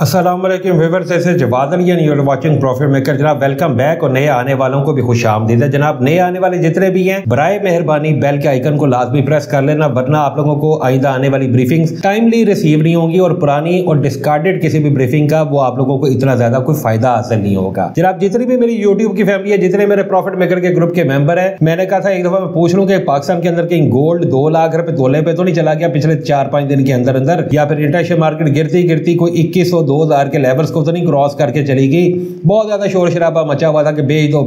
अस्सलामुअलैकुम व्यूअर्स, ऐसे Jawad Ali and you are watching profit maker. जनाब वेलकम बैक और नए आने वालों को भी खुश आमदीद है। जनाब नए आने वाले जितने भी हैं बराए मेहरबानी बेल के आइकन को लाजमी प्रेस कर लेना, वरना आप लोगों को आइंदा आने वाली ब्रीफिंग्स टाइमली रिसीव नहीं होंगी और पुरानी और डिस्कार्डेड किसी भी ब्रीफिंग का वो आप लोगों को इतना ज्यादा कोई फायदा हासिल नहीं होगा। जनाब जितनी भी मेरी यूट्यूब की फैमिली है, जितने मेरे प्रॉफिट मेकर के ग्रुप के मेंबर है, मैंने कहा था एक दफा मैं पूछ लूं कि पाकिस्तान के अंदर कहीं गोल्ड 2 लाख रुपए तोले पे तो नहीं चला गया पिछले 4-5 दिन के अंदर अंदर, या फिर इंटरनेशनल मार्केट गिरती गिरती कोई 2100-2000 के लेवल्स को तो नहीं क्रॉस करके चली गई। बहुत ज्यादा शोर शराबा मचा हुआ था कि बेच दो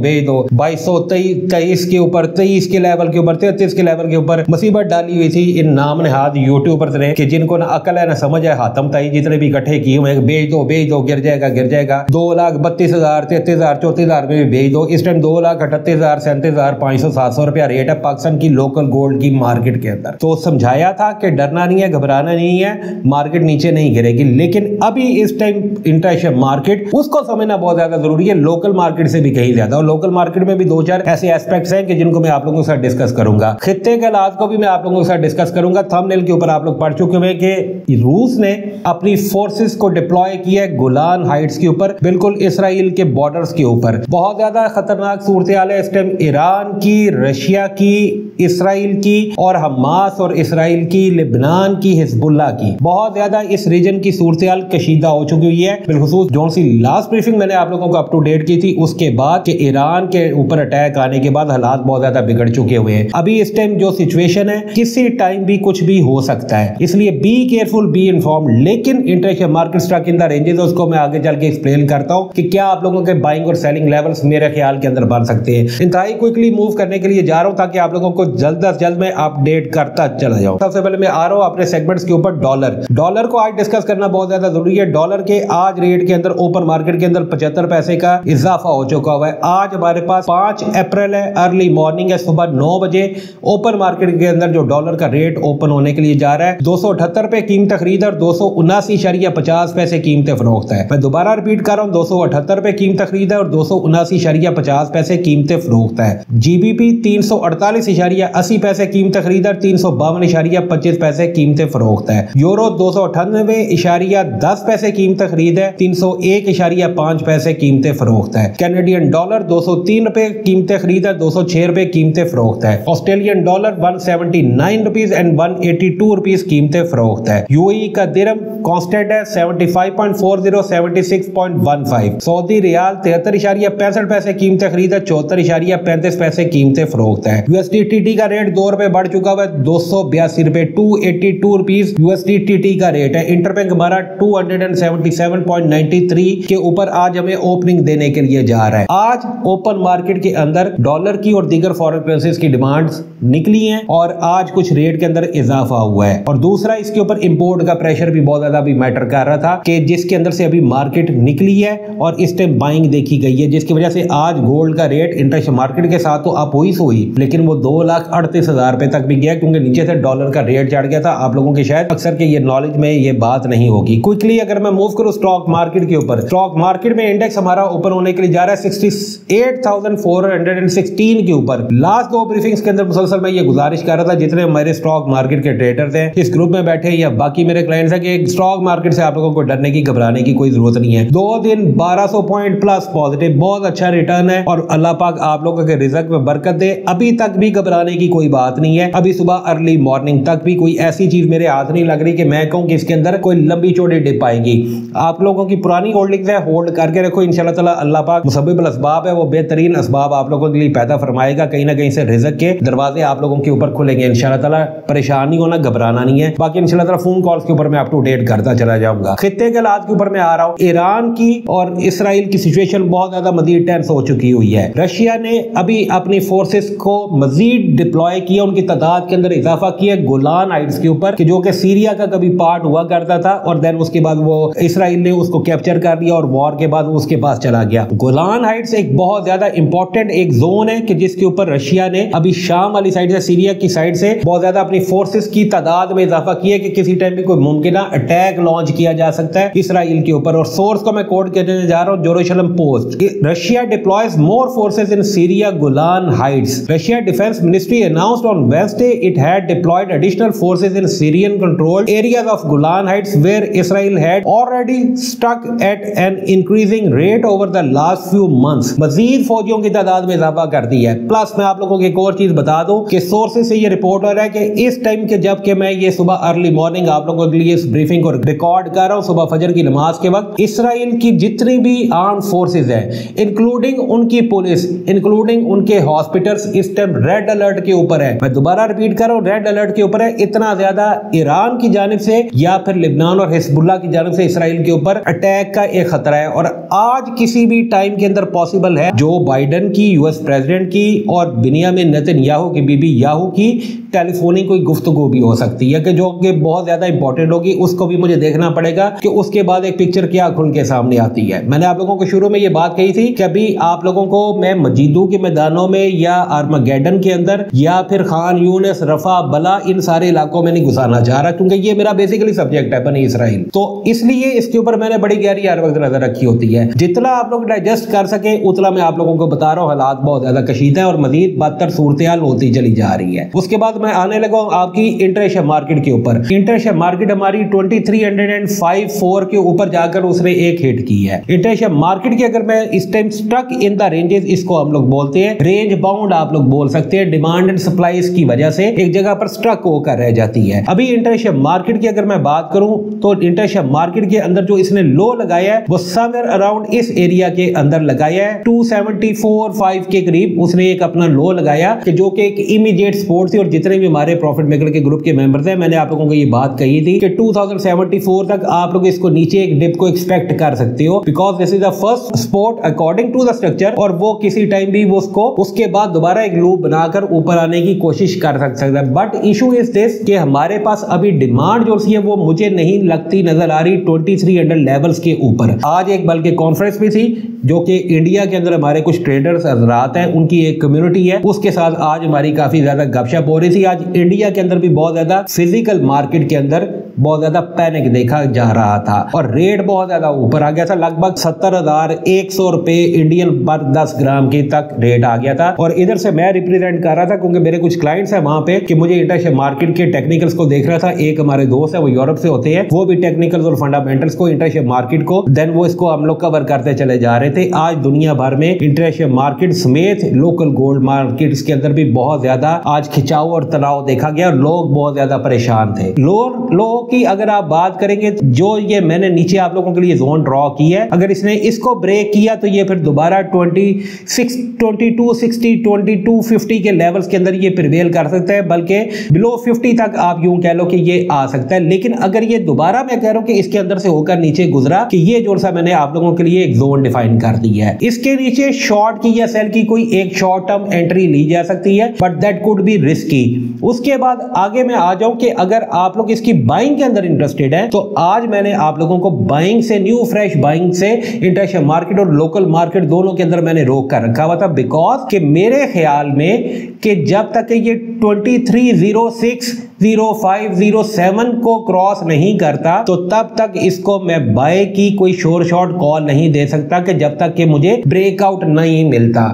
2223 के ऊपर, 23 के लेवल के ऊपर, 33 के लेवल के ऊपर मुसीबत डाली हुई थी इन नाम नहाद यूट्यूबर्स ने कि जिनको ना अकल है ना समझ है, हाथम ताई जितने भी इकट्ठे किए हुए बेच दो गिर जाएगा 2,32,000 33,000 34,000 में भी बेच दो। इस टाइम 2,38,000 37,000 500-700 रुपया रेट है पाकिस्तान की लोकल गोल्ड की मार्केट के अंदर। तो समझाया था कि डरना नहीं है, घबराना नहीं है, मार्केट नीचे नहीं गिरेगी। लेकिन अभी इस टाइम इंटरनेशनल मार्केट उसको समझना बहुत ज्यादा जरूरी है, लोकल मार्केट से भी कहीं ज्यादा। और लोकल मार्केट में भी 2-4 ऐसे एस्पेक्ट्स हैं कि जिनको मैं आप लोगों के साथ डिस्कस करूंगा। खित्ते के हालात को भी मैं आप लोगों के साथ डिस्कस करूंगा। थंबनेल के ऊपर आप लोग पढ़ चुके हैं कि रूस ने अपनी फोर्सेस को डिप्लॉय किया है गोलान हाइट्स के ऊपर, बिल्कुल इसराइल के बॉर्डर्स के ऊपर। बहुत ज्यादा खतरनाक सूरत हाल है इस टाइम ईरान की, रशिया की, इसराइल की और हमास और इसराइल की, लिबनान की, हिजबुल्लाह की। बहुत ज्यादा इस रीजन की सूरत हाल कशीदा हो चुकी हुई है। बिलखुसूस जो सी लास्ट ब्रीफिंग मैंने आप लोगों को अप टू डेट की थी उसके बाद कि ईरान के ऊपर अटैक आने के बाद हालात बहुत ज्यादा बिगड़ चुके हुए हैं। अभी इस टाइम जो सिचुएशन है किसी टाइम भी कुछ भी हो सकता है, इसलिए बी केयरफुल, बी इन्फॉर्म। लेकिन international market stock in the ranges उसको मैं आगे चल के एक्सप्लेन करता हूं कि क्या आप लोगों के बाइंग और सेलिंग लेवल्स मेरे ख्याल के अंदर बन सकते हैं। इंतहाई क्विकली मूव करने के लिए जा रहा हूं ताकि आप लोगों को जल्द से जल्द मैं अपडेट करता चला जाऊं। सबसे पहले मैं आ रहा हूं अपने सेगमेंट्स के ऊपर। डॉलर को आज डिस्कस करना बहुत ज्यादा जरूरी है। डॉलर के आज रेट के अंदर ओपन मार्केट के अंदर 75 पैसे का इजाफा हो चुका हुआ है। आज हमारे पास 5 अप्रैल है, अर्ली मॉर्निंग है, सुबह 9 बजे ओपन मार्केट के अंदर जो डॉलर का रेट ओपन होने के लिए जा रहा है 278 रुपए कीमत खरीद और 279.50 पैसे कीमत फरोख्त है। मैं दोबारा रिपीट कर रहा हूं, 278 रुपए कीमत खरीद है और 279.50 पैसे कीमत फरोख्त है। जीबीपी 348.80 पैसे कीमत खरीद और 352.25 पैसे कीमत फरोख्त है। यूरो 298.10 पैसे कीमत खरीद है, 301.5 पैसे कीमत फरोख्त है। कैनेडियन डॉलर 203 रुपए कीमत खरीद है, 206 रुपए कीमत फरोख्त है। Australian dollar 179 rupees and 182 rupees कीमत फरोख्त है। यूएई का दिरहम कांस्टेंट है 75.40 76.15। सऊदी रियाल 73.65 पैसे कीमत खरीद है, 74.35 पैसे कीमत फरोख्त है। यूएसडीटी का रेट 2 रुपए बढ़ चुका है, 282 रुपए 282 रुपीज यूएसडीटी का रेट है। इंटरबैंक हमारा 277.93 के ऊपर आज हमें ओपनिंग देने के लिए जा रहा है। आज ओपन मार्केट के अंदर डॉलर की और दीगर फॉरेन करेंसीज की डिमांड्स निकली हैं और आज कुछ रेट के अंदर इजाफा हुआ है। और दूसरा इसके ऊपर इंपोर्ट का प्रेशर भी बहुत ज्यादा भी मैटर कर रहा था कि जिसके अंदर से अभी मार्केट निकली है और इस टाइम बाइंग देखी गई है, जिसकी वजह से आज गोल्ड का रेट इंटरनेशनल मार्केट के साथ तो अप हुई, लेकिन वो 2,38,000 रुपए तक भी गया क्योंकि नीचे से डॉलर का रेट चढ़ गया था। आप लोगों के शायद अक्सर के ये नॉलेज में ये बात नहीं होगी। क्विकली अगर मैं मूव करूं स्टॉक मार्केट के ऊपर, स्टॉक मार्केट में इंडेक्स हमारा ओपन होने के लिए जा रहा है 68,416 के ऊपर। लास्ट 2 ब्रीफिंग्स के अंदर मुसलसल मैं ये गुजारिश कर रहा था जितने हमारे स्टॉक मार्केट के ट्रेडर्स हैं इस ग्रुप में बैठे या बाकी मेरे क्लाइंट्स हैं कि स्टॉक मार्केट से आप लोगों को डरने की, घबराने की कोई जरूरत नहीं है। 2 दिन 1200 पॉइंट प्लस पॉजिटिव, बहुत अच्छा रिटर्न है और अल्लाह पाक आप लोगों के रिजल्ट में बरकत दे। अभी तक भी घबराने की कोई बात नहीं है। अभी सुबह अर्ली मॉर्निंग तक भी कोई ऐसी चीज मेरे हाथ नहीं लग रही कि मैं कहूं कि इसके अंदर कोई लंबी चौड़ी डिप आएगी। आप लोगों की पुरानी होल्डिंग्स है, होल्ड करके रखो। इंशाल्लाह ताला अल्लाह पाक मुसब्बिबुल असबाब है, वो बेहतरीन असबाब आप लोगों के लिए पैदा फरमाएगा। कहीं ना कहीं से रिज़्क़ के दरवाजे आप लोगों के ऊपर खुलेंगे इंशाल्लाह ताला। परेशान नहीं होना, घबराना नहीं है। बाकी इंशाल्लाह ताला फोन कॉल्स के ऊपर मैं अप टू डेट करता चला जाऊंगा। खित्ते के हालात के ऊपर मैं आ रहा हूं। ईरान की और इसराइल की सिचुएशन बहुत ज्यादा मजीद टेंस हो चुकी हुई है। रशिया ने अभी अपनी फोर्सेस को मजीद डिप्लॉय किया, उनकी तादाद के अंदर इजाफा किया गोलान हाइट्स के ऊपर, जो कि सीरिया का कभी पार्ट हुआ करता था और देन उसके बाद वो इसराइल ने उसको कैप्चर कर लिया और वॉर के बाद उसके पास चला गया। गोलान हाइट्स एक बहुत ज्यादा इंपॉर्टेंट एक जोन है कि जिसके ऊपर रशिया ने अभी शाम वाली साइड से, सीरिया की साइड से बहुत ज्यादा अपनी फोर्सेस की तादाद में इजाफा किया कि किसी टाइम भी कोई मुमकिन अटैक लॉन्च किया जा सकता है इसराइल के ऊपर। और सोर्स को मैं कोड करने जा रहा हूं, Jerusalem Post. Russia deploys more forces in Syria Golan Heights. Russia defence ministry announced on Wednesday it had deployed additional forces in Syrian controlled areas of Golan Heights where Israel had or already stuck at an increasing rate over the last few months. मजीद फौजियों की तादाद में इजाफा कर दी है। Plus मैं आप लोगों को एक और चीज बता दूं कि सोर्सेज से ये रिपोर्ट हो रहा है कि इस टाइम के जबकि मैं ये सुबह अर्ली मॉर्निंग आप लोगों के लिए इस ब्रीफिंग को रिकॉर्ड कर रहा हूं सुबह फजर की नमाज के वक्त, इसराइल की जितनी भी आर्म फोर्सेज है इंक्लूडिंग उनकी पुलिस, इंक्लूडिंग उनके हॉस्पिटल्स इस टाइम रेड अलर्ट के ऊपर है। मैं दोबारा रिपीट कर रहा हूं, रेड अलर्ट के ऊपर है। इतना ज्यादा ईरान की जानिब से या फिर लिबनान और हिजबुल्लाह की जानिब से इसराइल के ऊपर अटैक का एक खतरा है। और आज किसी भी टाइम के अंदर पॉसिबल है जो बाइडेन की, यूएस प्रेसिडेंट की और बिन्यामिन नेतन्याहू की बीबी याहू की टेलीफोनिक कोई गुफ्तगू भी हो सकती है कि जो कि बहुत ज्यादा इंपॉर्टेंट होगी। उसको भी मुझे देखना पड़ेगा कि उसके बाद एक पिक्चर क्या खुल के सामने आती है। मैंने आप लोगों को शुरू में ये बात कही थी कि अभी आप लोगों को मैं मजीदू के मैदानों में या आर्मागेडन के अंदर या फिर खान यूनिस, रफा, बला, इन सारे इलाकों में नहीं घुसाना चाह रहा क्योंकि ये मेरा बेसिकली सब्जेक्ट है बनी इसराइल। तो इसलिए इसके ऊपर मैंने बड़ी गहरी हर वक्त नजर रखी होती है। जितना आप लोग डाइजेस्ट कर सके उतना मैं आप लोगों को बता रहा हूँ। हालात बहुत ज्यादा कशीदा है और मजीद बदतर सूरत-ए-हाल होती चली जा रही है। उसके बाद मैं आने लगा आपकी इंटरनेशनल मार्केट के ऊपर। इंटरनेशनल मार्केट हमारी 2305.4 के ऊपर जाकर उसने एक हिट की है। इंटरनेशनल मार्केट की अगर मैं इस time stuck in the ranges, इसको हम लोग बोलते हैं रेंज बाउंड, आप लोग बोल सकते हैं। डिमांड एंड सप्लाई की वजह से एक जगह पर स्टक होकर रह जाती है। अभी इंटरनेशनल मार्केट की अगर मैं बात करूं तो इंटरनेशनल मार्केट के अंदर जो इसने लो लगाया है वो समवेयर अराउंड इस एरिया के अंदर लगाया है। 274.5 के करीब उसने एक अपना लो लगाया कि जो कि एक इमीडिएट सपोर्ट थी। और जितने भी हमारे प्रॉफिट मेकर के ग्रुप के मेंबर थे मैंने आप लोगों को ये बात कही थी कि 2074 तक आप लोग इसको नीचे एक डिप को एक्सपेक्ट कर सकते हो because this is the first support according to the structure. और वो किसी टाइम भी वो उसको उसके बाद दोबारा एक लूप बनाकर ऊपर आने की कोशिश कर सकता है। बट इशू इज दिस कि हमारे पास अभी डिमांड जो सी है वो मुझे नहीं लगती नजर आ रही 2300 लेवल्स के ऊपर। आज एक बल्कि कॉन्फ्रेंस भी थी जो कि इंडिया के अंदर हमारे कुछ ट्रेडर्स हजरात हैं, उनकी एक कम्युनिटी है, उसके साथ आज हमारी काफी ज्यादा गपशप हो रही थी। आज इंडिया के अंदर भी बहुत ज्यादा फिजिकल मार्केट के अंदर बहुत ज्यादा पैनिक देखा जा रहा था और रेट बहुत ज्यादा ऊपर आ गया था। लगभग 70,100 रुपए इंडियन पर 10 ग्राम की तक रेट आ गया था। और इधर से मैं रिप्रेजेंट कर रहा था क्योंकि मेरे कुछ क्लाइंट्स हैं वहां पे कि मुझे इंटरनेशनल मार्केट के टेक्निकल्स को देख रहा था। एक हमारे दोस्त है वो यूरोप से होते हैं, वो भी टेक्निकल्स और फंडामेंटल्स को, इंटरनेशनल मार्केट को, देन वो इसको हम लोग कवर करते चले जा रहे थे। आज दुनिया भर में इंटरनेशनल मार्केट समेत लोकल गोल्ड मार्केट्स के अंदर भी बहुत ज्यादा आज खिंचाव और तनाव देखा गया और लोग बहुत ज्यादा परेशान थे। लोगों की अगर आप बात करेंगे जो ये मैंने नीचे आप लोगों के लिए जोन ड्रॉ की है, अगर इसने इसको ब्रेक किया तो ये फिर दोबारा 2260 2250 के लेवल्स के अंदर ये प्रिवेल कर सकता है, बल्कि बिलो 50 तक आप यूं कह लो कि ये आ सकता है। लेकिन अगर ये दोबारा मैं कह रहा हूं कि इसके अंदर से होकर नीचे गुजरा कि ये जो सा मैंने आप लोगों के लिए एक जोन डिफाइन कर दी है, इसके नीचे शॉर्ट की या सेल की कोई एक शॉर्ट टर्म एंट्री ली जा सकती है but that could be risky. उसके बाद आगे मैं आ जाऊं कि अगर आप लोग इसकी बाइंग के अंदर इंटरेस्टेड है तो आज मैंने आप लोगों को बाइंग से, न्यू फ्रेश बाइंग से इंटरनेशनल मार्केट और लोकल मार्केट दोनों के अंदर मैंने रोक कर रखा हुआ था बिकॉज कि मेरे ख्याल में कि जब तक ये 2306 0507 को क्रॉस नहीं करता तो तब तक इसको मैं बाय की कोई शोर शॉर्ट कॉल नहीं दे सकता कि जब तक कि मुझे ब्रेकआउट नहीं मिलता।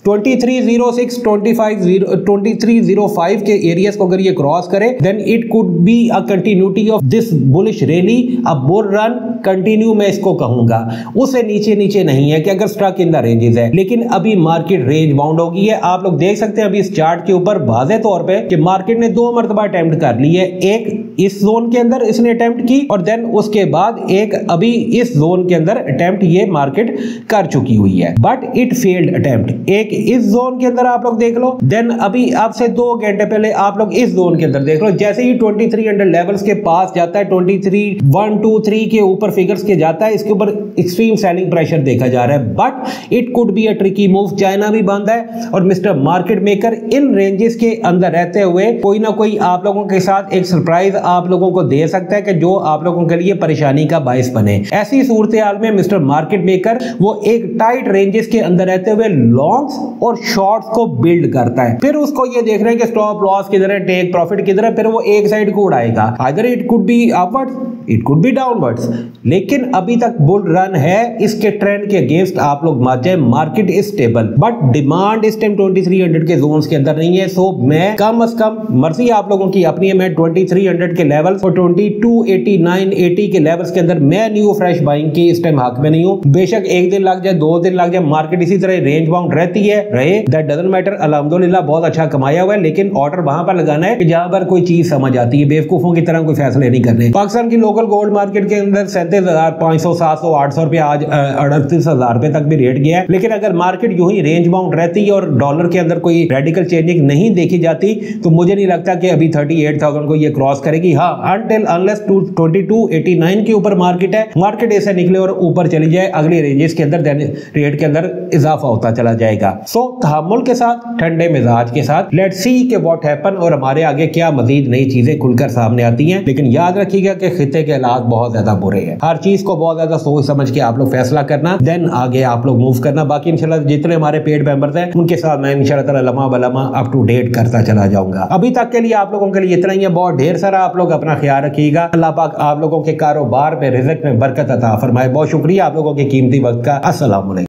2306 2305 के एरियाज को अगर ये क्रॉस करे then it could be a continuity of this bullish rally, a bull run continue मैं इसको कहूंगा। उससे नीचे नहीं है कि अगर स्टक इन द रेंजेस है, लेकिन अभी मार्केट रेंज बाउंड हो गई है। आप लोग देख सकते हैं अभी इस चार्ट के ऊपर वाज़ेह तौर पे कि मार्केट ने 2 मरतबा अटेम्प्ट कर ली है। एक इस जोन के अंदर इसने अटेम्प्ट की और देन उसके बाद एक अभी इस जोन के अंदर अटेम्प्ट ये मार्केट कर चुकी हुई है बट इट फेल्ड अटेम्प्ट। एक इस जोन के अंदर आप लोग देख लो, देन अभी आपसे 2 घंटे पहले आप लोग इस जोन के अंदर देख लो। जैसे ही 2300 लेवल्स के पास जाता है, 23,123 के ऊपर फिगर्स के जाता है, इसके ऊपर एक्सट्रीम सेलिंग प्रेशर देखा जा रहा है but it could be a tricky move. China भी बंद है और मिस्टर मार्केट मेकर इन रेंजेस के अंदर रहते हुए कोई ना कोई आप लोगों के साथ एक सरप्राइज आप लोगों को दे सकता है कि जो आप लोगों के लिए परेशानी का बायस बने। ऐसी सूरत हाल में मिस्टर मार्केट मेकर वो एक टाइट रेंजेस के अंदर रहते हुए लॉन्ग्स और शॉर्ट्स को बिल्ड करता है। फिर उसको ये देख रहे हैं कि स्टॉप लॉस किधर है, टेक प्रॉफिट किधर है, फिर वो एक साइड को उड़ाएगा, either it could be upwards, it could be downwards. लेकिन अभी तक बुल रन है, इसके ट्रेंड के अगेंस्ट आप लोग मत जाए, market is stable, but demand इस टाइम 2300 के जोन्स के अंदर नहीं है। सो मैं कम से कम, मर्जी आप लोगों की अपनी है, मैं 2300 के लेवल्स और 2289 80 के लेवल्स के अंदर मैं न्यू फ्रेश बाइंग की इस टाइम हक में नहीं हूं। बेशक एक दिन लग जाए, 2 दिन लग जाए, मार्केट इसी तरह रेंज बाउंड रहती है, रहे, दैट डजंट मैटर। अल्हम्दुलिल्लाह बहुत अच्छा कमाया हुआ है, लेकिन ऑर्डर वहां पर लगाना है कि जहां पर कोई चीज समझ आती है, बेवकूफों की तरह कोई फैसले नहीं करने। पाकिस्तान की लोकल गोल्ड मार्केट के अंदर 37,500 700 800 रुपए, आज 38,000 रुपए तक भी रेट गया है। लेकिन अगर मार्केट यूं ही रेंज बाउंड रहती है और डॉलर के अंदर कोई रेडिकल चेंजिंग नहीं देखी जाती, तो मुझे नहीं लगता कि अभी 38,000 को ये क्रॉस करेगी। हाँ, अनटिल अनलेस 2289 के ऊपर मार्केट है, मार्केट ऐसे निकले और ऊपर चली जाए अगली रेंजेस के अंदर, रेट के अंदर इजाफा होता चला जाएगा। सो तहम्मुल के साथ, ठंडे मिजाज के साथ, लेट्स सी कि व्हाट हैपन, और हमारे आगे क्या मजीद नई चीजें खुलकर सामने आती हैं। लेकिन याद रखिएगा कि खित्ते के हालात बहुत ज्यादा बुरे हैं, हर चीज को बहुत ज्यादा सोच समझ के आप लोग फैसला करना, देन आगे आप लोग मूव करना। बाकी इंशाल्लाह जितने हमारे पेड मेंबर्स हैं उनके साथ मैं इंशाल्लाह ताला लम्हा बलमा अप टू डेट करता चला जाऊंगा। अभी तक के लिए आप लोगों के लिए इतना ही है, बहुत ढेर सारा। आप लोग अपना ख्याल रखिएगा, अल्लाह पाक आप लोगों के कारोबार में, रिज़्क़ में बरकत अता फरमाए। बहुत शुक्रिया आप लोगों के कीमती वक्त का। अस्सलाम वालेकुम।